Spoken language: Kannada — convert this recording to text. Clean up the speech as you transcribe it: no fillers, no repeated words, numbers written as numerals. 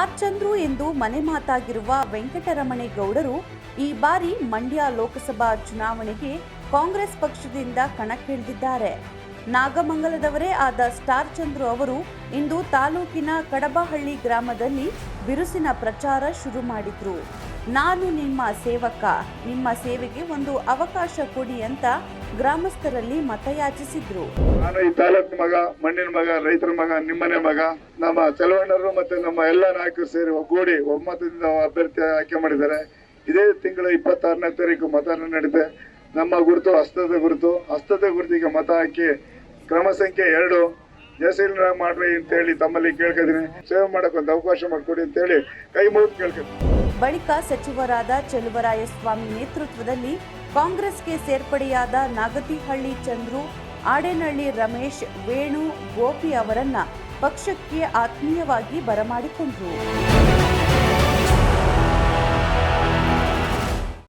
ಸ್ಟಾರ್ ಚಂದ್ರು ಎಂದು ಮನೆ ಮಾತಾಗಿರುವ ವೆಂಕಟರಮಣೇಗೌಡರು ಈ ಬಾರಿ ಮಂಡ್ಯ ಲೋಕಸಭಾ ಚುನಾವಣೆಗೆ ಕಾಂಗ್ರೆಸ್ ಪಕ್ಷದಿಂದ ಕಣಕ್ಕಿಳಿದಿದ್ದಾರೆ. ನಾಗಮಂಗಲದವರೇ ಆದ ಸ್ಟಾರ್ ಚಂದ್ರು ಅವರು ಇಂದು ತಾಲೂಕಿನ ಕಡಬಹಳ್ಳಿ ಗ್ರಾಮದಲ್ಲಿ ಬಿರುಸಿನ ಪ್ರಚಾರ ಶುರು ಮಾಡಿದ್ರು. ನಾನು ನಿಮ್ಮ ಸೇವಕ, ನಿಮ್ಮ ಸೇವೆಗೆ ಒಂದು ಅವಕಾಶ ಕೊಡಿ ಅಂತ ಗ್ರಾಮಸ್ಥರಲ್ಲಿ ಮತಯಾಚಿಸಿದ್ರು. ನಾನು ಈ ತಾಲೂಕು ಮಗ, ಮಣ್ಣಿನ ಮಗ, ರೈತರ ಮಗ, ನಿಮ್ಮನೆ ಮಗ, ನಮ್ಮ ಚಲವಣ್ಣರು ಮತ್ತೆ ನಮ್ಮ ಎಲ್ಲ ನಾಯಕರು ಸೇರಿ ಒಗ್ಗೂಡಿ ಒಮ್ಮತದಿಂದ ಅಭ್ಯರ್ಥಿ ಆಯ್ಕೆ ಮಾಡಿದ್ದಾರೆ. ಇದೇ ತಿಂಗಳ 26ನೇ ತಾರೀಕು ಮತದಾನ ನಡೆದಿದೆ. ನಮ್ಮ ಗುರುತು ಹಸ್ತದ ಗುರುತಿಗೆ ಮತ ಹಾಕಿ ಕ್ರಮ ಸಂಖ್ಯೆ 2 ಜಯಶೀಲನ ಮಾಡ್ರಿ ಅಂತ ಹೇಳಿ ತಮ್ಮಲ್ಲಿ ಕೇಳ್ಕೊತೀನಿ. ಸೇವೆ ಮಾಡಕ್ಕೆ ಒಂದು ಅವಕಾಶ ಮಾಡಿಕೊಡಿ ಅಂತ ಹೇಳಿ ಕೈ ಮುಗಿದು ಕೇಳ್ಕೊತೀನಿ. ಬಳಿಕ ಸಚಿವರಾದ ಚೆಲುವರಾಯಸ್ವಾಮಿ ನೇತೃತ್ವದಲ್ಲಿ ಕಾಂಗ್ರೆಸ್ಗೆ ಸೇರ್ಪಡೆಯಾದ ನಾಗತಿಹಳ್ಳಿ ಚಂದ್ರು, ಆಡೇನಹಳ್ಳಿ ರಮೇಶ್, ವೇಣು, ಗೋಪಿ ಅವರನ್ನ ಪಕ್ಷಕ್ಕೆ ಆತ್ಮೀಯವಾಗಿ ಬರಮಾಡಿಕೊಂಡ್ರು.